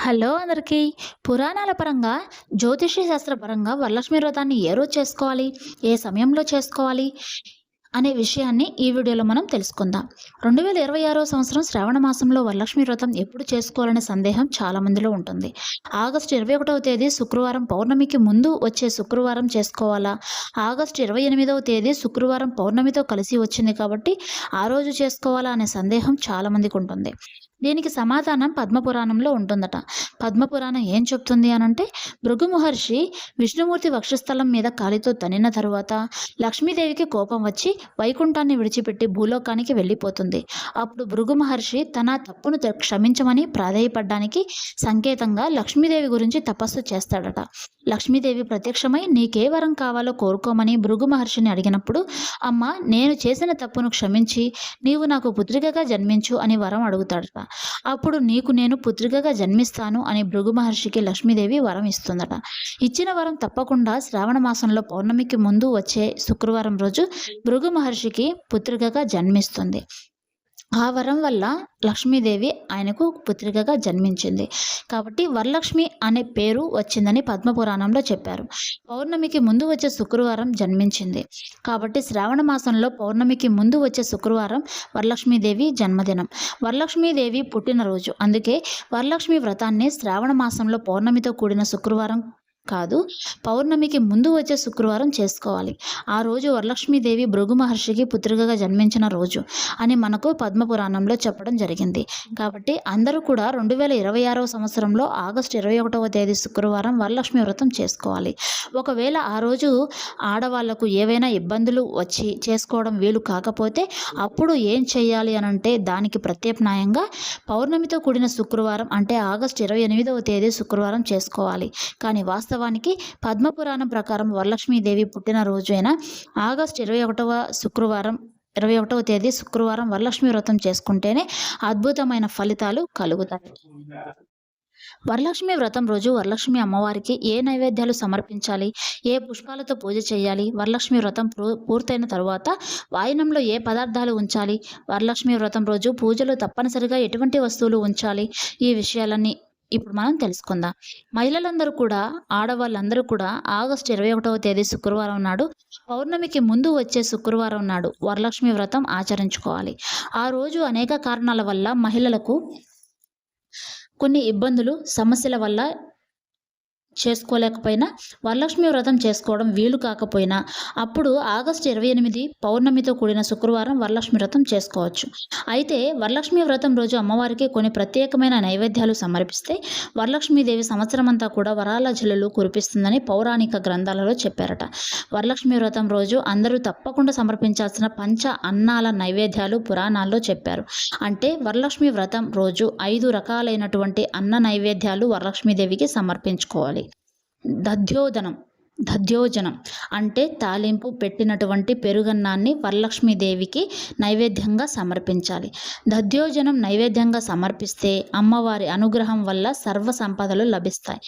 Hello అందరికీ. పురాణాల పరంగా, జ్యోతిష్య శాస్త్ర పరంగా వరలక్ష్మి వ్రతాన్ని ఏ రోజు చేసుకోవాలి? ఏ సమయంలో చేసుకోవాలి? అనే విషయాన్ని ఈ వీడియోలో మనం తెలుసుకుందాం. 2026 సంవత్సరం శ్రావణ మాసంలో వరలక్ష్మి వ్రతం ఎప్పుడు చేసుకోవాలనే సందేహం చాలా మందిలో ఉంటుంది. ఆగస్టు 21వ తేదీ శుక్రవారం పౌర్ణమికి ముందు వచ్చే శుక్రవారం చేసుకోవాలా? ఆగస్టు 28వ తేదీ శుక్రవారం పౌర్ణమితో కలిసి వచ్చింది కాబట్టి ఆ రోజు చేసుకోవాలా అనే సందేహం చాలా మందికి ఉంటుంది. దీనికి సమాధానం పద్మపురాణంలో ఉంటుందట. పద్మపురాణం ఏం చెప్తుంది అనంటే, భృగు మహర్షి విష్ణుమూర్తి వక్షస్థలం మీద కాలితో తన్నిన తరువాత లక్ష్మీదేవికి కోపం వచ్చి వైకుంఠాన్ని విడిచిపెట్టి భూలోకానికి వెళ్ళిపోతుంది. అప్పుడు భృగు మహర్షి తన తప్పును క్షమించమని ప్రాధేయపడ్డానికి సంకేతంగా లక్ష్మీదేవి గురించి తపస్సు చేస్తాడట. లక్ష్మీదేవి ప్రత్యక్షమై నీకే వరం కావాలో కోరుకోమని భృగు మహర్షిని అడిగినప్పుడు, అమ్మ నేను చేసిన తప్పును క్షమించి నీవు నాకు పుత్రికగా జన్మించు అని వరం అడుగుతాడట. అప్పుడు నీకు నేను పుత్రికగా జన్మిస్తాను అని భృగు మహర్షికి లక్ష్మీదేవి వరం ఇస్తుందట. ఇచ్చిన వరం తప్పకుండా శ్రావణ మాసంలో పౌర్ణమికి ముందు వచ్చే శుక్రవారం రోజు భృగు మహర్షికి పుత్రికగా జన్మిస్తుంది. ఆ వరం వల్ల లక్ష్మీదేవి ఆయనకు పుత్రికగా జన్మించింది. కాబట్టి వరలక్ష్మి అనే పేరు వచ్చిందని పద్మపురాణంలో చెప్పారు. పౌర్ణమికి ముందు వచ్చే శుక్రవారం జన్మించింది కాబట్టి శ్రావణ మాసంలో పౌర్ణమికి ముందు వచ్చే శుక్రవారం వరలక్ష్మీదేవి జన్మదినం, వరలక్ష్మీదేవి పుట్టినరోజు. అందుకే వరలక్ష్మి వ్రతాన్ని శ్రావణ మాసంలో పౌర్ణమితో కూడిన శుక్రవారం కాదు, పౌర్ణమికి ముందు వచ్చే శుక్రవారం చేసుకోవాలి. ఆ రోజు వరలక్ష్మీదేవి భృగు మహర్షికి పుత్రికగా జన్మించిన రోజు అని మనకు పద్మపురాణంలో చెప్పడం జరిగింది. కాబట్టి అందరూ కూడా 2026 సంవత్సరంలో ఆగస్టు 21వ తేదీ శుక్రవారం వరలక్ష్మి వ్రతం చేసుకోవాలి. ఒకవేళ ఆ రోజు ఆడవాళ్లకు ఏవైనా ఇబ్బందులు వచ్చి చేసుకోవడం వీలు కాకపోతే అప్పుడు ఏం చేయాలి అనంటే, దానికి ప్రత్యామ్నాయంగా పౌర్ణమితో కూడిన శుక్రవారం అంటే ఆగస్టు 28వ తేదీ శుక్రవారం చేసుకోవాలి. కానీ వాస్తవానికి పద్మపురాణం ప్రకారం వరలక్ష్మీదేవి పుట్టినరోజు అయిన ఆగస్టు 21వ తేదీ శుక్రవారం వరలక్ష్మి వ్రతం చేసుకుంటేనే అద్భుతమైన ఫలితాలు కలుగుతాయి. వరలక్ష్మి వ్రతం రోజు వరలక్ష్మి అమ్మవారికి ఏ నైవేద్యాలు సమర్పించాలి, ఏ పుష్పాలతో పూజ చేయాలి, వరలక్ష్మి వ్రతం పూర్తయిన తరువాత వాయనంలో ఏ పదార్థాలు ఉంచాలి, వరలక్ష్మి వ్రతం రోజు పూజలో తప్పనిసరిగా ఎటువంటి వస్తువులు ఉంచాలి, ఈ విషయాలన్నీ ఇప్పుడు మనం తెలుసుకుందాం. మహిళలందరూ కూడా, ఆడవాళ్ళందరూ కూడా ఆగస్టు 21వ తేదీ శుక్రవారం నాడు పౌర్ణమికి ముందు వచ్చే శుక్రవారం నాడు వరలక్ష్మి వ్రతం ఆచరించుకోవాలి. ఆ రోజు అనేక కారణాల వల్ల మహిళలకు కొన్ని ఇబ్బందులు, సమస్యల వల్ల చేసుకోలేకపోయినా, వరలక్ష్మి వ్రతం చేసుకోవడం వీలు కాకపోయినా అప్పుడు ఆగస్టు 28 పౌర్ణమితో కూడిన శుక్రవారం వరలక్ష్మి వ్రతం చేసుకోవచ్చు. అయితే వరలక్ష్మి వ్రతం రోజు అమ్మవారికి కొన్ని ప్రత్యేకమైన నైవేద్యాలు సమర్పిస్తే వరలక్ష్మీదేవి సంవత్సరం అంతా కూడా వరాల జల్లులు కురిపిస్తుందని పౌరాణిక గ్రంథాలలో చెప్పారట. వరలక్ష్మి వ్రతం రోజు అందరూ తప్పకుండా సమర్పించాల్సిన పంచ అన్నాల నైవేద్యాలు పురాణాల్లో చెప్పారు. అంటే వరలక్ష్మి వ్రతం రోజు 5 రకాలైనటువంటి అన్న నైవేద్యాలు వరలక్ష్మీదేవికి సమర్పించుకోవాలి. దధ్యోజనం అంటే తాలింపు పెట్టినటువంటి పెరుగన్నాన్ని వరలక్ష్మీదేవికి నైవేద్యంగా సమర్పించాలి. దధ్యోజనం నైవేద్యంగా సమర్పిస్తే అమ్మవారి అనుగ్రహం వల్ల సర్వ సంపదలు లభిస్తాయి.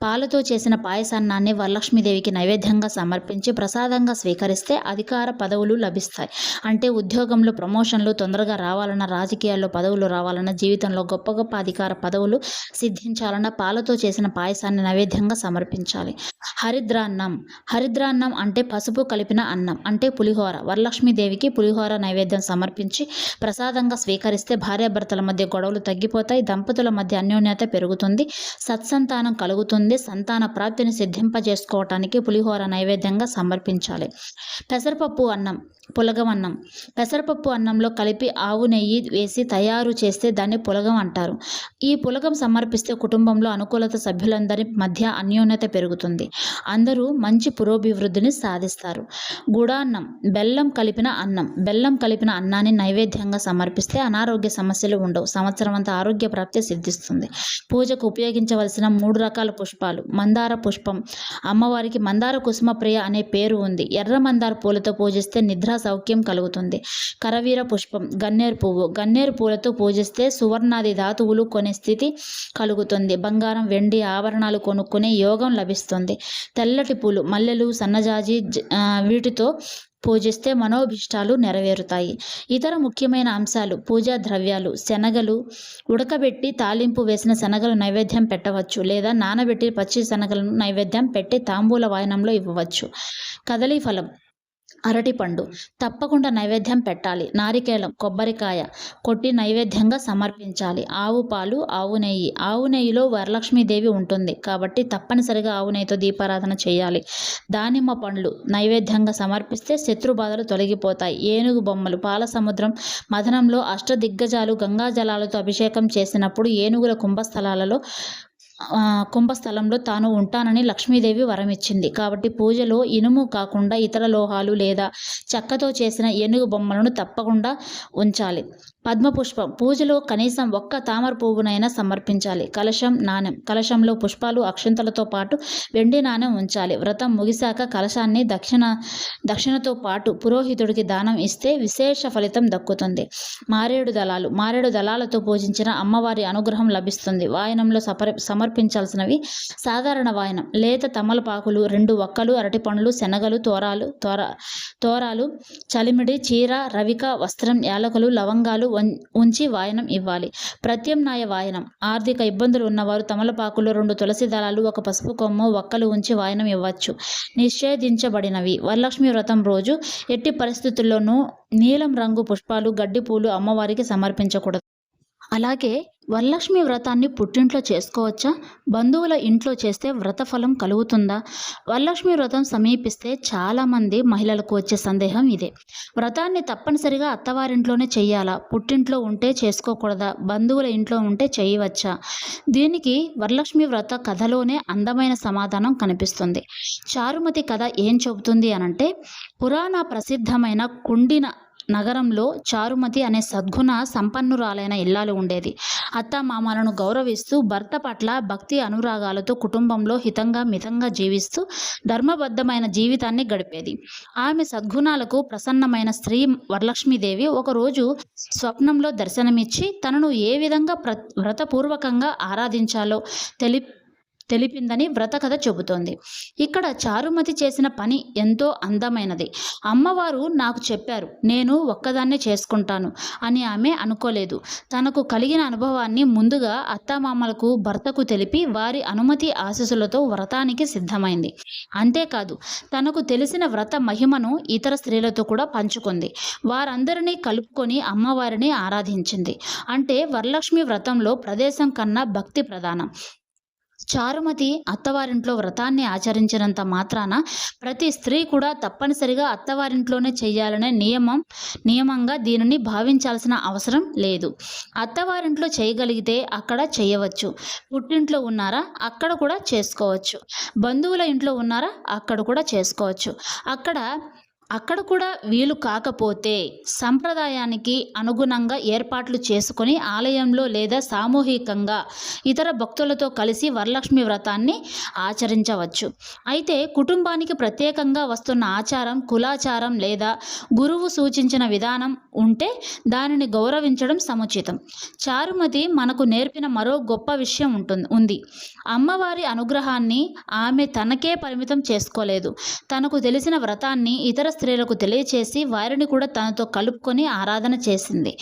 పాలతో చేసిన పాయసాన్నాన్ని వరలక్ష్మీదేవికి నైవేద్యంగా సమర్పించి ప్రసాదంగా స్వీకరిస్తే అధికార పదవులు లభిస్తాయి. అంటే ఉద్యోగంలో ప్రమోషన్లు తొందరగా రావాలన్నా, రాజకీయాల్లో పదవులు రావాలన్నా, జీవితంలో గొప్ప గొప్ప అధికార పదవులు సిద్ధించాలన్నా పాలతో చేసిన పాయసాన్ని నైవేద్యంగా సమర్పించాలి. హరిద్రాన్నం అంటే పసుపు కలిపిన అన్నం అంటే పులిహోర. వరలక్ష్మీదేవికి పులిహోర నైవేద్యం సమర్పించి ప్రసాదంగా స్వీకరిస్తే భార్యాభర్తల మధ్య గొడవలు తగ్గిపోతాయి, దంపతుల మధ్య అన్యోన్యత పెరుగుతుంది, సత్సంతానం కలుగుతుంది. సంతాన ప్రాప్తిని సిద్ధింపజేసుకోవటానికి పులిహోర నైవేద్యంగా సమర్పించాలి. పెసరపప్పు అన్నం, పులగం అన్నం. పెసరపప్పు అన్నంలో కలిపి ఆవు నెయ్యి వేసి తయారు చేస్తే దాన్ని పులగం అంటారు. ఈ పులగం సమర్పిస్తే కుటుంబంలో అనుకూలత, సభ్యులందరి మధ్య అన్యోన్యత పెరుగుతుంది, అందరూ మంచి పురోభివృద్ధిని సాధిస్తారు. గుడాన్నం, బెల్లం కలిపిన అన్నాన్ని నైవేద్యంగా సమర్పిస్తే అనారోగ్య సమస్యలు ఉండవు, సంవత్సరం అంతా ఆరోగ్య ప్రాప్తి సిద్ధిస్తుంది. పూజకు ఉపయోగించవలసిన 3 రకాల పుష్పాలు. మందార పుష్పం, అమ్మవారికి మందార కుసుమ ప్రియ అనే పేరు ఉంది. ఎర్ర మందార పూలతో పూజిస్తే నిద్రా సౌఖ్యం కలుగుతుంది. కరవీర పుష్పం, గన్నేరు పూలతో పూజిస్తే సువర్ణాది ధాతువులు కొనే స్థితి కలుగుతుంది. బంగారం, వెండి ఆభరణాలు కొనుక్కునే యోగం లభిస్తుంది. తెల్లటి పూలు, మల్లెలు, సన్నజాజి వీటితో పూజిస్తే మనోభీష్టాలు నెరవేరుతాయి. ఇతర ముఖ్యమైన అంశాలు: పూజా ద్రవ్యాలు: శనగలు ఉడకబెట్టి తాలింపు వేసిన శనగలు నైవేద్యం పెట్టవచ్చు, లేదా నానబెట్టి పచ్చి శనగలను నైవేద్యం పెట్టి తాంబూల వాయనంలో ఇవ్వవచ్చు. కదలీ ఫలం: అరటిపండు తప్పకుండా నైవేద్యం పెట్టాలి. నారికేళం, కొబ్బరికాయ కొట్టి నైవేద్యంగా సమర్పించాలి. ఆవు పాలు, ఆవు నెయ్యి: ఆవు నెయ్యిలో వరలక్ష్మీదేవి ఉంటుంది కాబట్టి తప్పనిసరిగా ఆవు నెయ్యితో దీపారాధన చేయాలి. దానిమ్మ పండ్లు నైవేద్యంగా సమర్పిస్తే శత్రుబాధలు తొలగిపోతాయి. ఏనుగు బొమ్మలు: పాల సముద్రం మథనంలో అష్టదిగ్గజాలు గంగా జలాలతో అభిషేకం చేసినప్పుడు ఏనుగుల కుంభస్థలంలో తాను ఉంటానని లక్ష్మీదేవి వరమిచ్చింది కాబట్టి పూజలో ఇనుము కాకుండా ఇతర లోహాలు లేదా చెక్కతో చేసిన ఏనుగు బొమ్మలను తప్పకుండా ఉంచాలి. పద్మపుష్పం: పూజలో కనీసం ఒక్క తామర పువ్వునైనా సమర్పించాలి. కలశం, నాణెం: కలశంలో పుష్పాలు, అక్షింతలతో పాటు వెండి నాణెం ఉంచాలి. వ్రతం ముగిశాక కలశాన్ని దక్షిణతో పాటు పురోహితుడికి దానం ఇస్తే విశేష ఫలితం దక్కుతుంది. మారేడు దళాలు: మారేడు దళాలతో పూజించిన అమ్మవారి అనుగ్రహం లభిస్తుంది. వాయనంలో సమర్పించాల్సినవి: సాధారణ వాయనం: లేత తమలపాకులు, 2 వక్కలు, అరటిపండ్లు, శనగలు, తోరాలు, చలిమిడి, చీర, రవిక వస్త్రం, యాలకులు, లవంగాలు ఉంచి వాయనం ఇవ్వాలి. ప్రత్యామ్నాయ వాయనం: ఆర్థిక ఇబ్బందులు ఉన్నవారు తమలపాకులు, 2 తులసి దళాలు, 1 పసుపు కొమ్ము, వక్కలు ఉంచి వాయనం ఇవ్వచ్చు. నిషేధించబడినవి: వరలక్ష్మి వ్రతం రోజు ఎట్టి పరిస్థితుల్లోనూ నీలం రంగు పుష్పాలు, గడ్డి పూలు అమ్మవారికి సమర్పించకూడదు. అలాగే వరలక్ష్మి వ్రతాన్ని పుట్టింట్లో చేసుకోవచ్చా? బంధువుల ఇంట్లో చేస్తే వ్రత ఫలం కలుగుతుందా? వరలక్ష్మి వ్రతం సమీపిస్తే చాలామంది మహిళలకు వచ్చే సందేహం ఇదే. వ్రతాన్ని తప్పనిసరిగా అత్తవారింట్లోనే చెయ్యాలా? పుట్టింట్లో ఉంటే చేసుకోకూడదా? బంధువుల ఇంట్లో ఉంటే చేయవచ్చా? దీనికి వరలక్ష్మి వ్రత కథలోనే అందమైన సమాధానం కనిపిస్తుంది. చారుమతి కథ ఏం చెబుతుంది అనంటే, పురాణ ప్రసిద్ధమైన కుండిన నగరంలో చారుమతి అనే సద్గుణ సంపన్నురాలైన ఇల్లాలు ఉండేది. అత్తామామలను గౌరవిస్తూ భర్త పట్ల భక్తి అనురాగాలతో కుటుంబంలో హితంగా మితంగా జీవిస్తూ ధర్మబద్ధమైన జీవితాన్ని గడిపేది. ఆమె సద్గుణాలకు ప్రసన్నమైన స్త్రీ వరలక్ష్మీదేవి ఒకరోజు స్వప్నంలో దర్శనమిచ్చి తనను ఏ విధంగా వ్రతపూర్వకంగా ఆరాధించాలో తెలిపిందని వ్రతకథ చెబుతోంది. ఇక్కడ చారుమతి చేసిన పని ఎంతో అందమైనది. అమ్మవారు నాకు చెప్పారు, నేను ఒక్కదాన్నే చేసుకుంటాను అని ఆమె అనుకోలేదు. తనకు కలిగిన అనుభవాన్ని ముందుగా అత్తామామలకు, భర్తకు తెలిపి వారి అనుమతి ఆశీస్సులతో వ్రతానికి సిద్ధమైంది. అంతేకాదు, తనకు తెలిసిన వ్రత మహిమను ఇతర స్త్రీలతో కూడా పంచుకుంది. వారందరినీ కలుపుకొని అమ్మవారిని ఆరాధించింది. అంటే వరలక్ష్మి వ్రతంలో ప్రదేశం కన్నా భక్తి ప్రధానం. చారుమతి అత్తవారింట్లో వ్రతాన్ని ఆచరించినంత మాత్రాన ప్రతి స్త్రీ కూడా తప్పనిసరిగా అత్తవారింట్లోనే చెయ్యాలనే నియమంగా దీనిని భావించాల్సిన అవసరం లేదు. అత్తవారింట్లో చేయగలిగితే అక్కడ చేయవచ్చు. పుట్టింట్లో ఉన్నారా? అక్కడ కూడా చేసుకోవచ్చు. బంధువుల ఇంట్లో ఉన్నారా? అక్కడ కూడా చేసుకోవచ్చు. అక్కడ కూడా వీలు కాకపోతే సంప్రదాయానికి అనుగుణంగా ఏర్పాట్లు చేసుకొని ఆలయంలో లేదా సామూహికంగా ఇతర భక్తులతో కలిసి వరలక్ష్మి వ్రతాన్ని ఆచరించవచ్చు. అయితే కుటుంబానికి ప్రత్యేకంగా వస్తున్న ఆచారం, కులాచారం లేదా గురువు సూచించిన విధానం ఉంటే దానిని గౌరవించడం సముచితం. చారుమతి మనకు నేర్పిన మరో గొప్ప విషయం ఉంది. అమ్మవారి అనుగ్రహాన్ని ఆమె తనకే పరిమితం చేసుకోలేదు. తనకు తెలిసిన వ్రతాన్ని ఇతర స్త్రీలకు తెలియచేసి వారిని కూడా తనతో కలుపుకొని ఆరాధన చేసింది.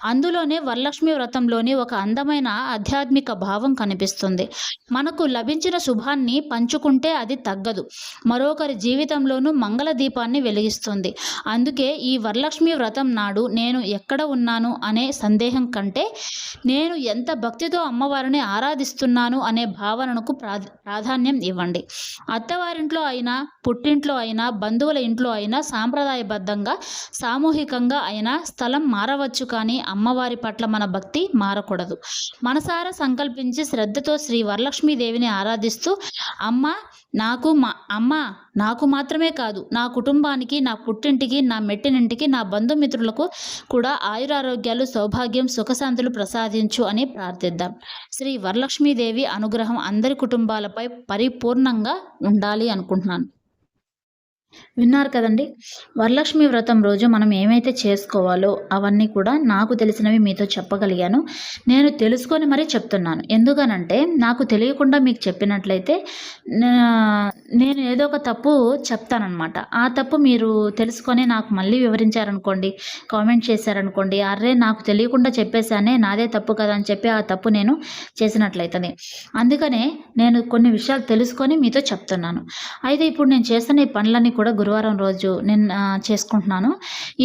అందులోనే వరలక్ష్మి వ్రతంలోని ఒక అందమైన ఆధ్యాత్మిక భావం కనిపిస్తుంది. మనకు లభించిన శుభాన్ని పంచుకుంటే అది తగ్గదు, మరొకరి జీవితంలోనూ మంగళ దీపాన్ని వెలిగిస్తుంది. అందుకే ఈ వరలక్ష్మి వ్రతం నాడు నేను ఎక్కడ ఉన్నాను అనే సందేహం కంటే నేను ఎంత భక్తితో అమ్మవారిని ఆరాధిస్తున్నాను అనే భావనకు ప్రాధాన్యం ఇవ్వండి. అత్తవారింట్లో అయినా, పుట్టింట్లో అయినా, బంధువుల ఇంట్లో అయినా సాంప్రదాయబద్ధంగా, సామూహికంగా అయినా స్థలం మారవచ్చు, కానీ అమ్మవారి పట్ల మన భక్తి మారకూడదు. మనసారా సంకల్పించి శ్రద్ధతో శ్రీ వరలక్ష్మీదేవిని ఆరాధిస్తూ నాకు మాత్రమే కాదు, నా కుటుంబానికి, నా పుట్టింటికి, నా మెట్టినింటికి, నా బంధుమిత్రులకు కూడా ఆయురారోగ్యాలు, సౌభాగ్యం, సుఖశాంతులు ప్రసాదించు అని ప్రార్థిద్దాం. శ్రీ వరలక్ష్మీదేవి అనుగ్రహం అందరి కుటుంబాలపై పరిపూర్ణంగా ఉండాలి అనుకుంటున్నాను. విన్నారు కదండి. వరలక్ష్మి వ్రతం రోజు మనం ఏమైతే చేసుకోవాలో అవన్నీ కూడా నాకు తెలిసినవి మీతో చెప్పగలిగాను. నేను తెలుసుకొని మరీ చెప్తున్నాను. ఎందుకనంటే నాకు తెలియకుండా మీకు చెప్పినట్లయితే నా నేను ఏదో ఒక తప్పు చెప్తాననమాట. ఆ తప్పు మీరు తెలుసుకొని నాకు మళ్ళీ వివరించారనుకోండి, కామెంట్ చేశారనుకోండి, అర్రే! నాకు తెలియకుండా చెప్పేసానే నాదే తప్పు కదా అని చెప్పి ఆ తప్పు నేను చేసినట్లయితది. అందుకనే నేను కొన్ని విషయాలు తెలుసుకొని మీతో చెప్తున్నాను. అయితే ఇప్పుడు నేను చేస్తున్న ఈ పనులన్నీ కూడా గురువారం రోజు నేను చేసుకుంటున్నాను.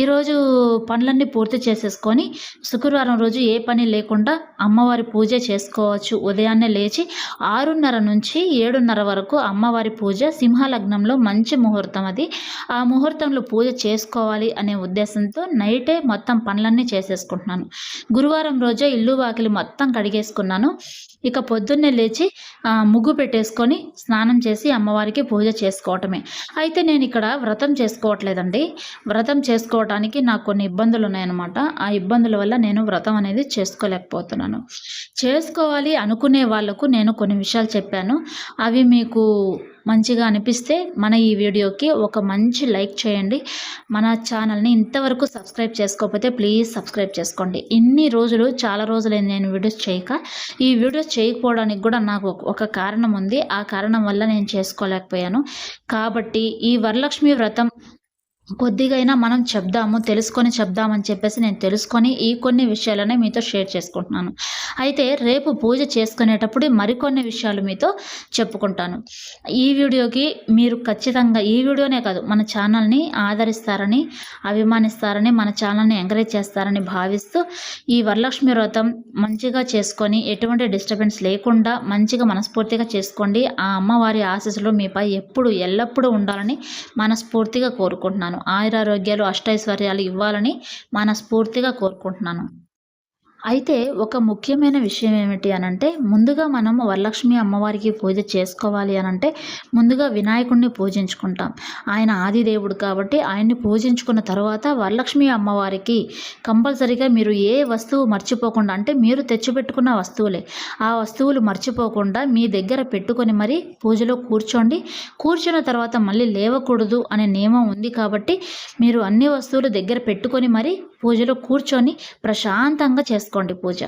ఈరోజు పనులన్నీ పూర్తి చేసేసుకొని శుక్రవారం రోజు ఏ పని లేకుండా అమ్మవారి పూజ చేసుకోవచ్చు. ఉదయాన్నే లేచి 6:30 నుంచి 7:30 వరకు అమ్మవారి పూజ సింహలగ్నంలో మంచి ముహూర్తం అది. ఆ ముహూర్తంలో పూజ చేసుకోవాలి అనే ఉద్దేశంతో నైటే మొత్తం పనులన్నీ చేసేసుకుంటున్నాను. గురువారం రోజే ఇల్లు వాకిలి మొత్తం కడిగేసుకున్నాను. ఇక పొద్దున్నే లేచి ముగ్గు పెట్టేసుకొని స్నానం చేసి అమ్మవారికి పూజ చేసుకోవటమే. అయితే నేను ఇక్కడ వ్రతం చేసుకోవట్లేదండి. వ్రతం చేసుకోవటానికి నాకు కొన్ని ఇబ్బందులు ఉన్నాయన్నమాట. ఆ ఇబ్బందుల వల్ల నేను వ్రతం అనేది చేసుకోలేకపోతున్నాను. చేసుకోవాలి అనుకునే వాళ్ళకు నేను కొన్ని విషయాలు చెప్పాను. అవి మీకు మంచిగా అనిపిస్తే మన ఈ వీడియోకి ఒక మంచి లైక్ చేయండి. మన ఛానల్ని ఇంతవరకు సబ్స్క్రైబ్ చేసుకోకపోతే ప్లీజ్ సబ్స్క్రైబ్ చేసుకోండి. ఇన్ని రోజులు చాలా రోజులైంది నేను వీడియోస్ చేయక. ఈ వీడియోస్ చేయకపోవడానికి కూడా నాకు ఒక కారణం ఉంది. ఆ కారణం వల్ల నేను చేసుకోలేకపోయాను. కాబట్టి ఈ వరలక్ష్మి వ్రతం కొద్దిగైనా మనం చెప్దాము, తెలుసుకొని చెప్దామని చెప్పేసి నేను తెలుసుకొని ఈ కొన్ని విషయాలనే మీతో షేర్ చేసుకుంటున్నాను. అయితే రేపు పూజ చేసుకునేటప్పుడు మరికొన్ని విషయాలు మీతో చెప్పుకుంటాను. ఈ వీడియోకి మీరు ఖచ్చితంగా ఈ వీడియోనే కాదు మన ఛానల్ని ఆదరిస్తారని, అభిమానిస్తారని, మన ఛానల్ని ఎంకరేజ్ చేస్తారని భావిస్తూ ఈ వరలక్ష్మి వ్రతం మంచిగా చేసుకొని ఎటువంటి డిస్టర్బెన్స్ లేకుండా మంచిగా మనస్ఫూర్తిగా చేసుకోండి. ఆ అమ్మవారి ఆశీస్సులు మీపై ఎప్పుడు ఎల్లప్పుడూ ఉండాలని మనస్ఫూర్తిగా కోరుకుంటున్నాను. ఆయురారోగ్యాలు అష్టైశ్వర్యాలు ఇవ్వాలని మనస్ఫూర్తిగా కోరుకుంటున్నాను. అయితే ఒక ముఖ్యమైన విషయం ఏమిటి అనంటే ముందుగా మనము వరలక్ష్మి అమ్మవారికి పూజ చేసుకోవాలి అనంటే ముందుగా వినాయకుడిని పూజించుకుంటాం. ఆయన ఆదిదేవుడు కాబట్టి ఆయన్ని పూజించుకున్న తర్వాత వరలక్ష్మి అమ్మవారికి కంపల్సరీగా మీరు ఏ వస్తువు మర్చిపోకుండా అంటే మీరు తెచ్చిపెట్టుకున్న వస్తువులే ఆ వస్తువులు మర్చిపోకుండా మీ దగ్గర పెట్టుకొని మరి పూజలో కూర్చోండి. కూర్చున్న తర్వాత మళ్ళీ లేవకూడదు అనే నియమం ఉంది కాబట్టి మీరు అన్ని వస్తువులు దగ్గర పెట్టుకొని మరి పూజలో కూర్చొని ప్రశాంతంగా చేసుకోండి పూజ.